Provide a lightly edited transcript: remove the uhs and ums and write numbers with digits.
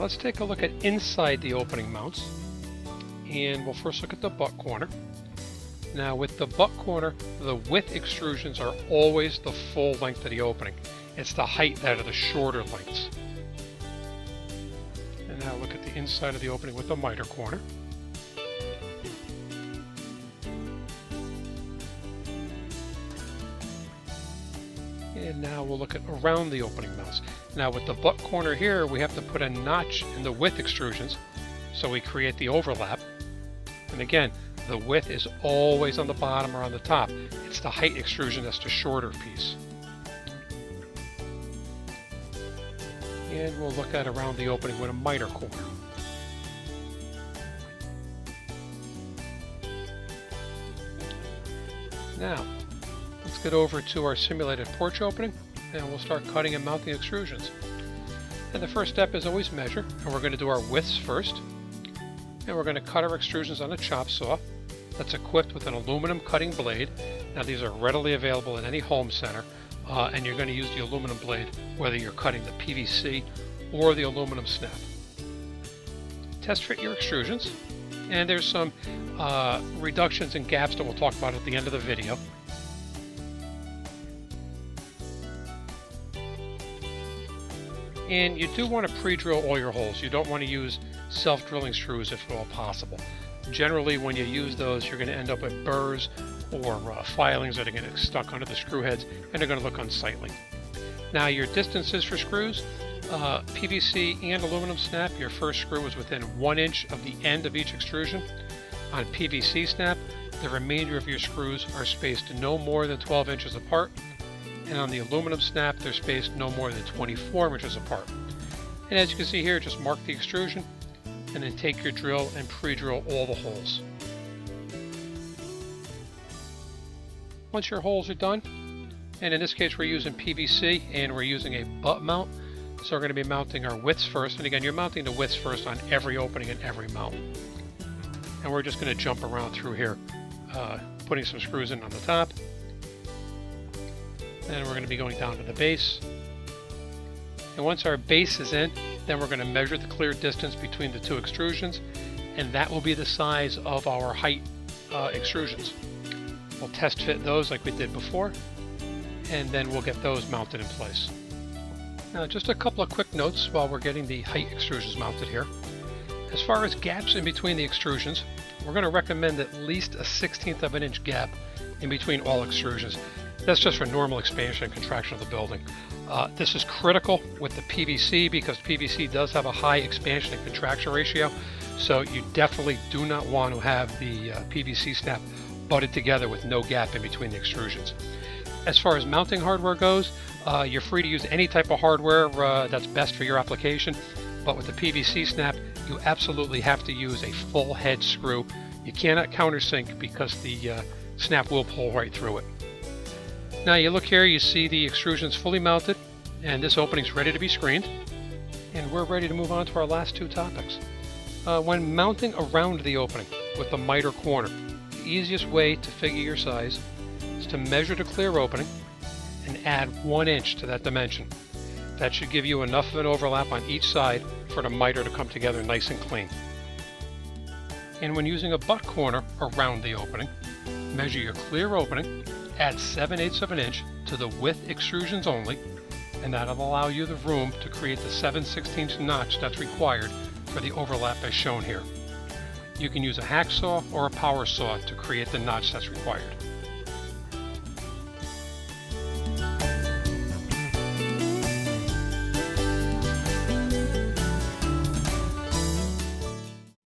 let's take a look at inside the opening mounts, and we'll first look at the butt corner. Now with the butt corner, the width extrusions are always the full length of the opening. It's the height that are the shorter lengths. And now look at the inside of the opening with the miter corner. And now we'll look at around the opening mounts. Now with the butt corner here, we have to put a notch in the width extrusions, so we create the overlap. And again, the width is always on the bottom or on the top. It's the height extrusion that's the shorter piece. And we'll look at around the opening with a miter corner. Now, let's get over to our simulated porch opening, and we'll start cutting and mounting extrusions. And the first step is always measure, and we're going to do our widths first. And we're going to cut our extrusions on a chop saw that's equipped with an aluminum cutting blade. Now these are readily available in any home center, and you're going to use the aluminum blade whether you're cutting the PVC or the aluminum snap. Test fit your extrusions, and there's some reductions and gaps that we'll talk about at the end of the video. And you do want to pre-drill all your holes. You don't want to use self-drilling screws if at all possible. Generally, when you use those, you're going to end up with burrs or filings that are going to get stuck under the screw heads, and they're going to look unsightly. Now, your distances for screws, PVC and aluminum snap, your first screw is within 1 inch of the end of each extrusion. On PVC snap, the remainder of your screws are spaced no more than 12 inches apart. And on the aluminum snap, they're spaced no more than 24 inches apart. And as you can see here, just mark the extrusion and then take your drill and pre-drill all the holes. Once your holes are done, and in this case we're using PVC and we're using a butt mount, so we're going to be mounting our widths first. And again, you're mounting the widths first on every opening and every mount. And we're just going to jump around through here, putting some screws in on the top. Then we're going to be going down to the base. And once our base is in, then we're going to measure the clear distance between the two extrusions, and that will be the size of our height extrusions. We'll test fit those like we did before, and then we'll get those mounted in place. Now, just a couple of quick notes while we're getting the height extrusions mounted here. As far as gaps in between the extrusions, we're going to recommend at least a 1/16 of an inch gap in between all extrusions. That's just for normal expansion and contraction of the building. This is critical with the PVC because PVC does have a high expansion and contraction ratio, so you definitely do not want to have the PVC snap butted together with no gap in between the extrusions. As far as mounting hardware goes, you're free to use any type of hardware that's best for your application, but with the PVC snap, you absolutely have to use a full head screw. You cannot countersink because the snap will pull right through it. Now you look here, you see the extrusions fully mounted, and this opening's ready to be screened. And we're ready to move on to our last two topics. When mounting around the opening with the miter corner, the easiest way to figure your size is to measure the clear opening and add 1 inch to that dimension. That should give you enough of an overlap on each side for the miter to come together nice and clean. And when using a butt corner around the opening, measure your clear opening, add 7/8 of an inch to the width extrusions only, and that'll allow you the room to create the 7/16 notch that's required for the overlap as shown here. You can use a hacksaw or a power saw to create the notch that's required.